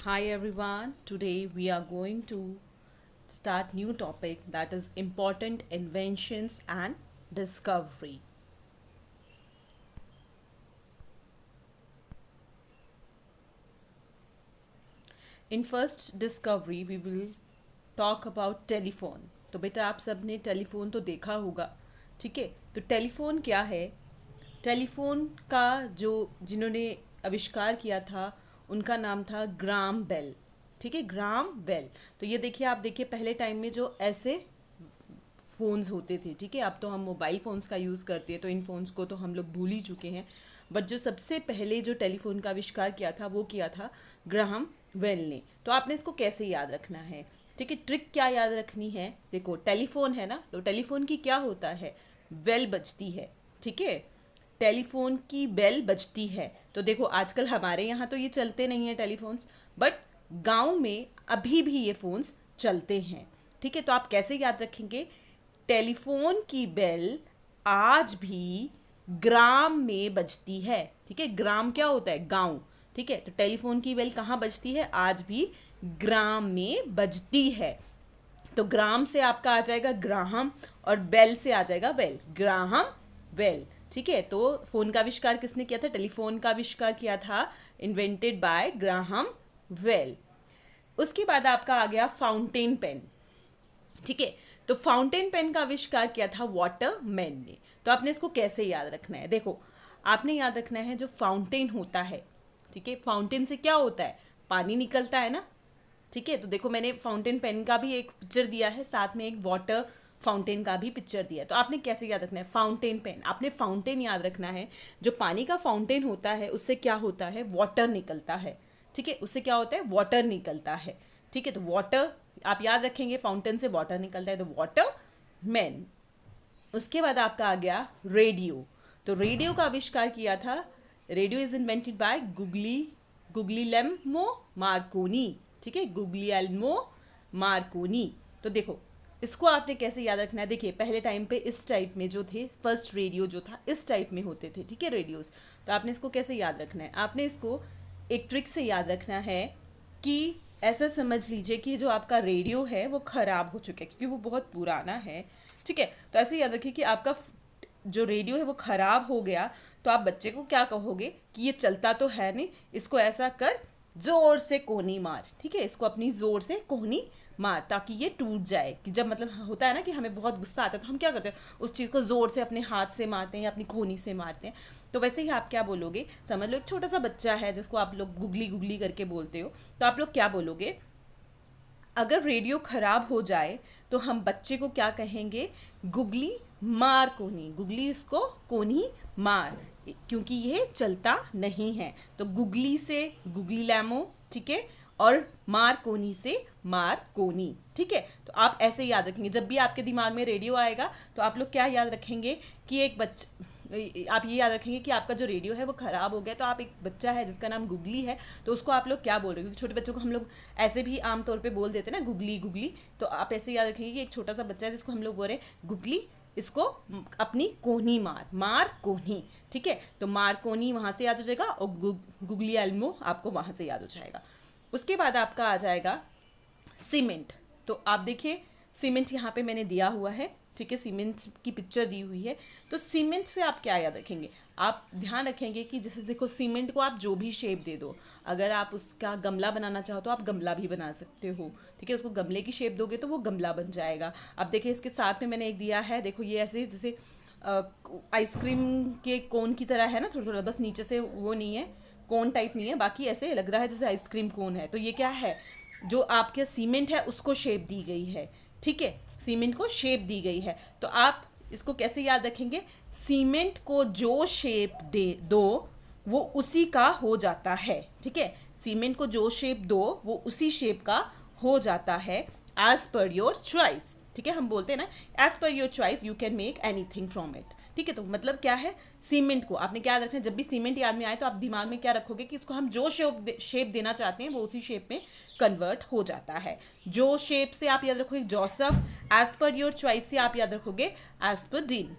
Hi everyone. Today we are going to start new topic that is important inventions and discovery. In first discovery we will talk about telephone. तो बेटा आप सब ने telephone तो देखा होगा, ठीक है? तो टेलीफोन क्या है? टेलीफोन का जो जिन्होंने आविष्कार किया था उनका नाम था ग्राम बेल. ठीक है, ग्राम बेल. तो ये देखिए, आप देखिए पहले टाइम में जो ऐसे फ़ोन्स होते थे, ठीक है. अब तो हम मोबाइल फ़ोन्स का यूज़ करते हैं, तो इन फ़ोन्स को तो हम लोग भूल ही चुके हैं. बट जो सबसे पहले जो टेलीफोन का आविष्कार किया था वो किया था ग्राहम बेल ने. तो आपने इसको कैसे याद रखना है? ठीक है, ट्रिक क्या याद रखनी है? देखो, टेलीफोन है ना, तो टेलीफोन की क्या होता है? बेल बजती है. ठीक है, टेलीफोन की बेल बजती है. तो देखो, आजकल हमारे यहाँ तो ये चलते नहीं हैं टेलीफोन्स, बट गांव में अभी भी ये फ़ोन्स चलते हैं. ठीक है, तो आप कैसे याद रखेंगे? टेलीफोन की बेल आज भी ग्राम में बजती है. ठीक है, ग्राम क्या होता है? गांव. ठीक है, तो टेलीफोन की बेल कहाँ बजती है? आज भी ग्राम में बजती है. तो ग्राम से आपका आ जाएगा ग्राहम, और बेल से आ जाएगा बेल. Graham bell. ठीक है, तो फोन का आविष्कार किसने किया था? टेलीफोन का आविष्कार किया था, इन्वेंटेड बाय ग्राहम बेल. उसके बाद आपका आ गया फाउंटेन पेन. ठीक है, तो फाउंटेन पेन का आविष्कार किया था वाटरमैन ने. तो आपने इसको कैसे याद रखना है? देखो, आपने याद रखना है जो फाउंटेन होता है, ठीक है, फाउंटेन से क्या होता है? पानी निकलता है ना. ठीक है, तो देखो मैंने फाउंटेन पेन का भी एक पिक्चर दिया है, साथ में एक वाटर फाउंटेन का भी पिक्चर दिया है. तो आपने कैसे याद रखना है? फाउंटेन पेन, आपने फाउंटेन याद रखना है. जो पानी का फाउंटेन होता है उससे क्या होता है? वाटर निकलता है. ठीक है, उससे क्या होता है? वाटर निकलता है. ठीक है, तो वाटर आप याद रखेंगे, फाउंटेन से वाटर निकलता है, तो वाटर मैन. उसके बाद आपका आ गया रेडियो. तो रेडियो का आविष्कार किया था, radio is invented by Guglielmo Markovnikov. ठीक है, गुग्लियल्मो मार्कोनी. तो देखो, इसको आपने कैसे याद रखना है? देखिए, पहले टाइम पे इस टाइप में जो थे, फर्स्ट रेडियो जो था इस टाइप में होते थे. ठीक है, रेडियोस. तो आपने इसको कैसे याद रखना है? आपने इसको एक ट्रिक से याद रखना है कि ऐसा समझ लीजिए कि जो आपका रेडियो है वो ख़राब हो चुका है, क्योंकि वो बहुत पुराना है. ठीक है, तो ऐसे याद रखिए कि आपका जो रेडियो है वो ख़राब हो गया. तो आप बच्चे को क्या कहोगे कि ये चलता तो है नहीं, इसको ऐसा कर, ज़ोर से कोहनी मार. ठीक है, इसको अपनी ज़ोर से कोहनी मार ताकि ये टूट जाए. कि जब मतलब होता है ना कि हमें बहुत गुस्सा आता है, तो हम क्या करते हैं? उस चीज़ को ज़ोर से अपने हाथ से मारते हैं या अपनी कोहनी से मारते हैं. तो वैसे ही आप क्या बोलोगे? समझ लो एक छोटा सा बच्चा है जिसको आप लोग गुगली गुगली करके बोलते हो, तो आप लोग क्या बोलोगे? अगर रेडियो खराब हो जाए तो हम बच्चे को क्या कहेंगे? गुगली मार कोनी, गुगली इसको कोनी मार, क्योंकि ये चलता नहीं है. तो गुगली से गुगली लैमो, ठीक है, और मार कोनी से मार कोनी. ठीक है, तो आप ऐसे याद रखेंगे. जब भी आपके दिमाग में रेडियो आएगा तो आप लोग क्या याद रखेंगे कि एक बच्चा, आप ये याद रखेंगे कि आपका जो रेडियो है वो ख़राब हो गया. तो आप एक बच्चा है जिसका नाम गुगली है, तो उसको आप लोग क्या बोल रहे हो? क्योंकि छोटे बच्चों को हम लोग ऐसे भी आमतौर पे बोल देते हैं ना, गुगली गुगली. तो आप ऐसे याद रखेंगे कि एक छोटा सा बच्चा है जिसको हम लोग बोल रहे हैं गुगली, इसको अपनी कोहनी मार, मार कोहनी. ठीक है, तो मार कोहनी वहाँ से याद हो जाएगा, और गुगली एल्मो आपको वहाँ से याद हो जाएगा. उसके बाद आपका आ जाएगा सीमेंट. तो आप देखिए, सीमेंट यहाँ पे मैंने दिया हुआ है. ठीक है, सीमेंट की पिक्चर दी हुई है. तो सीमेंट से आप क्या याद रखेंगे? आप ध्यान रखेंगे कि जैसे देखो, सीमेंट को आप जो भी शेप दे दो, अगर आप उसका गमला बनाना चाहो तो आप गमला भी बना सकते हो. ठीक है, उसको गमले की शेप दोगे तो वो गमला बन जाएगा. अब देखिए, इसके साथ में मैंने एक दिया है, देखो ये ऐसे जैसे आइसक्रीम के कोन की तरह है ना, थोड़ा थोड़ा, बस नीचे से वो नहीं है, कोन टाइप नहीं है, बाकी ऐसे लग रहा है जैसे आइसक्रीम कोन है. तो ये क्या है? जो आपके सीमेंट है उसको शेप दी गई है. ठीक है, सीमेंट को शेप दी गई है. तो आप इसको कैसे याद रखेंगे? सीमेंट को जो शेप दे दो वो उसी का हो जाता है. ठीक है, सीमेंट को जो शेप दो वो उसी शेप का हो जाता है, एज पर योर चॉइस. ठीक है, हम बोलते हैं ना, as per your choice you can make anything from it. ठीक है, तो मतलब क्या है? सीमेंट को आपने क्या याद रखना है? जब भी सीमेंट याद में आए तो आप दिमाग में क्या रखोगे कि इसको हम जो शेप देना चाहते हैं वो उसी शेप में कन्वर्ट हो जाता है. जो शेप से आप याद रखोगे Joseph, as per your choice से आप याद रखोगे as per dean,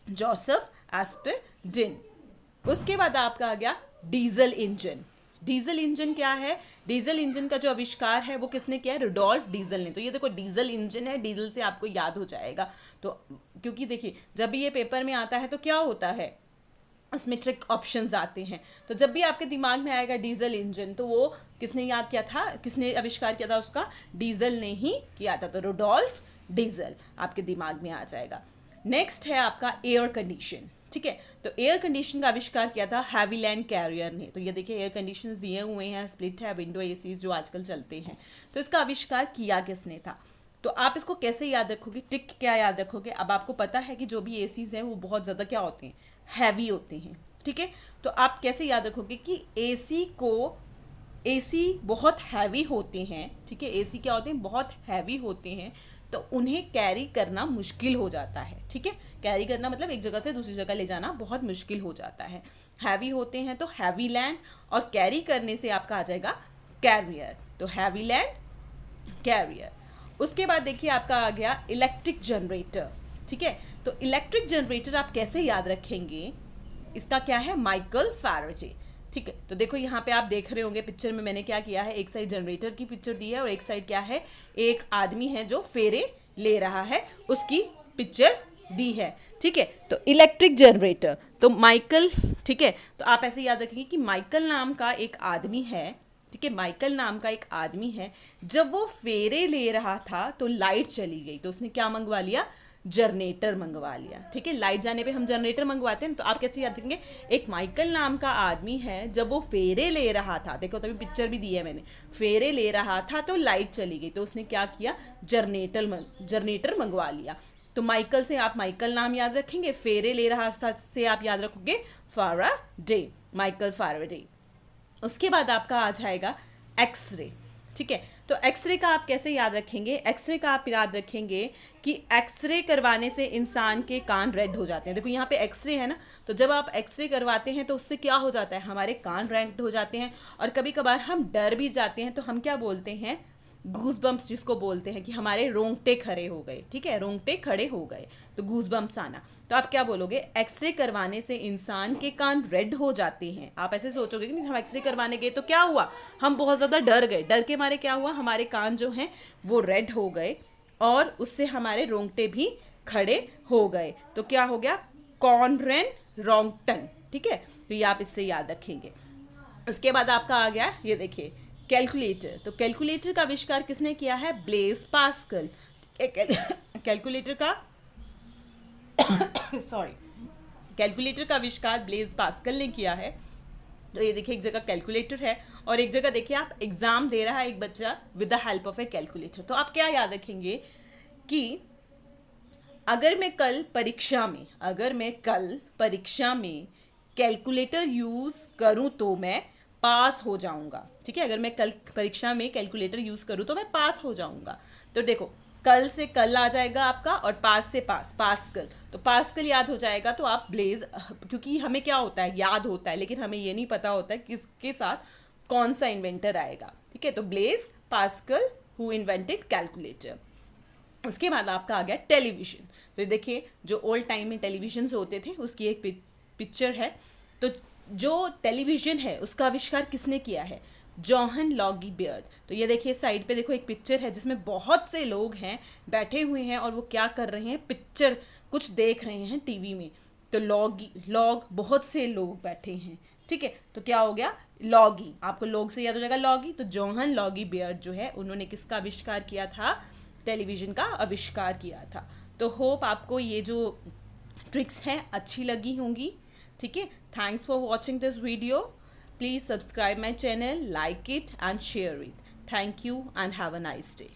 Joseph as पर डिन. उसके बाद आपका आ गया डीजल इंजन. डीजल इंजन क्या है? डीजल इंजन का जो आविष्कार है वो किसने किया है? रुडोल्फ डीजल ने। तो ये देखो डीजल इंजन है, डीजल से आपको याद हो जाएगा। तो क्योंकि देखिए जब भी ये पेपर में आता है तो क्या होता है, उसमें ट्रिक ऑप्शंस आते हैं। तो जब भी आपके दिमाग में आएगा डीजल इंजन, तो वो किसने याद किया था, किसने आविष्कार किया था उसका? डीजल ने ही किया था। तो रुडोल्फ डीजल आपके दिमाग में आ जाएगा। नेक्स्ट है आपका एयर कंडीशन। ठीक है, तो एयर कंडीशन का आविष्कार किया था हैविलैंड कैरियर ने। तो ये देखिए एयर कंडीशंस दिए हुए हैं, स्प्लिट है, विंडो एसीज जो आजकल चलते हैं। तो इसका आविष्कार किया किसने था? तो आप इसको कैसे याद रखोगे, टिक क्या याद रखोगे? अब आपको पता है कि जो भी एसीज हैं वो बहुत ज़्यादा क्या होते हैं, हैवी होते हैं। ठीक है, तो आप कैसे याद रखोगे कि एसी बहुत हैवी होते हैं। ठीक है, एसी क्या होते हैं, बहुत हैवी होते हैं, तो उन्हें कैरी करना मुश्किल हो जाता है। ठीक है, कैरी करना मतलब एक जगह से दूसरी जगह ले जाना बहुत मुश्किल हो जाता है। हैवी होते हैं तो हैवी लैंड, और कैरी करने से आपका आ जाएगा कैरियर। तो हैवी लैंड कैरियर। उसके बाद देखिए आपका आ गया इलेक्ट्रिक जनरेटर। ठीक है, तो इलेक्ट्रिक जनरेटर आप कैसे याद रखेंगे? इसका क्या है? Michael Faraday. ठीक है, तो देखो यहाँ पे आप देख रहे होंगे पिक्चर में मैंने क्या किया है, एक साइड जनरेटर की पिक्चर दी है और एक साइड क्या है, एक आदमी है जो फेरे ले रहा है, उसकी पिक्चर दी है। ठीक है, तो इलेक्ट्रिक जनरेटर तो माइकल। ठीक है, तो आप ऐसे याद रखेंगे कि माइकल नाम का एक आदमी है। ठीक है, माइकल नाम का एक आदमी है, जब वो फेरे ले रहा था तो लाइट चली गई, तो उसने क्या मंगवा लिया? जनरेटर मंगवा लिया। ठीक है, लाइट जाने पे हम जनरेटर मंगवाते हैं। तो आप कैसे याद रखेंगे? एक माइकल नाम का आदमी है, जब वो फेरे ले रहा था, देखो तभी पिक्चर भी दी है मैंने, फेरे ले रहा था तो लाइट चली गई, तो उसने क्या किया? जनरेटर मंगवा लिया। तो माइकल से आप माइकल नाम याद रखेंगे, फेरे ले रहा से आप याद रखोगे फैराडे, माइकल फैराडे। उसके बाद आपका आ जाएगा एक्सरे। ठीक है, तो एक्सरे का आप कैसे याद रखेंगे? एक्सरे का आप याद रखेंगे कि एक्सरे करवाने से इंसान के कान रेड हो जाते हैं। देखो यहाँ पे एक्सरे है ना, तो जब आप एक्सरे करवाते हैं तो उससे क्या हो जाता है? हमारे कान रेड हो जाते हैं, और कभी कभार हम डर भी जाते हैं, तो हम क्या बोलते हैं? गूज बम्प्स जिसको बोलते हैं, कि हमारे रोंगटे खड़े हो गए। ठीक है, रोंगटे खड़े हो गए, तो गूज बम्प्स आना। तो आप क्या बोलोगे? एक्सरे करवाने से इंसान के कान रेड हो जाते हैं। आप ऐसे सोचोगे कि नहीं, हम एक्सरे करवाने गए तो क्या हुआ, हम बहुत ज़्यादा डर गए, डर के मारे क्या हुआ, हमारे कान जो हैं वो रेड हो गए, और उससे हमारे रोंगटे भी खड़े हो गए। तो क्या हो गया? कॉनरेन रोंगटन। ठीक है, तो ये आप इससे याद रखेंगे। उसके बाद आपका आ गया, ये देखिए कैलकुलेटर। तो कैलकुलेटर का आविष्कार किसने किया है? Blaise Pascal. कैलकुलेटर का सॉरी कैलकुलेटर का आविष्कार ब्लेज पास्कल ने किया है। तो ये देखिए एक जगह कैलकुलेटर है और एक जगह देखिए आप एग्जाम दे रहा है एक बच्चा with the help of A calculator. तो आप क्या याद रखेंगे कि अगर मैं कल परीक्षा में कैलकुलेटर यूज करूं तो मैं पास हो जाऊंगा। ठीक है, अगर मैं कल परीक्षा में कैलकुलेटर यूज करूं तो मैं पास हो जाऊंगा। तो देखो कल से कल आ जाएगा आपका, और पास से पास्कल, तो पास्कल याद हो जाएगा। तो आप ब्लेज, क्योंकि हमें क्या होता है, याद होता है, लेकिन हमें ये नहीं पता होता है किसके साथ कौन सा इन्वेंटर आएगा। ठीक है, तो Blaise Pascal who invented calculator. उसके बाद आपका आ गया टेलीविजन। तो देखिए जो ओल्ड टाइम में टेलीविजन होते थे उसकी एक पिक्चर है। तो जो टेलीविजन है उसका आविष्कार किसने किया है? जॉहन लॉगी बियर्ड। तो ये देखिए साइड पे देखो एक पिक्चर है जिसमें बहुत से लोग हैं, बैठे हुए हैं, और वो क्या कर रहे हैं? पिक्चर कुछ देख रहे हैं टीवी में। तो लॉग बहुत से लोग बैठे हैं। ठीक है, तो क्या हो गया? लॉगी। आपको लॉग से याद हो जाएगा लॉगी। तो जॉहन लॉगी बियर्ड जो है उन्होंने किसका आविष्कार किया था? टेलीविज़न का आविष्कार किया था। तो होप आपको ये जो ट्रिक्स हैं अच्छी लगी होंगी। ठीक है, thanks for watching this video. Please subscribe my channel, like it and share it. Thank you and have a nice day.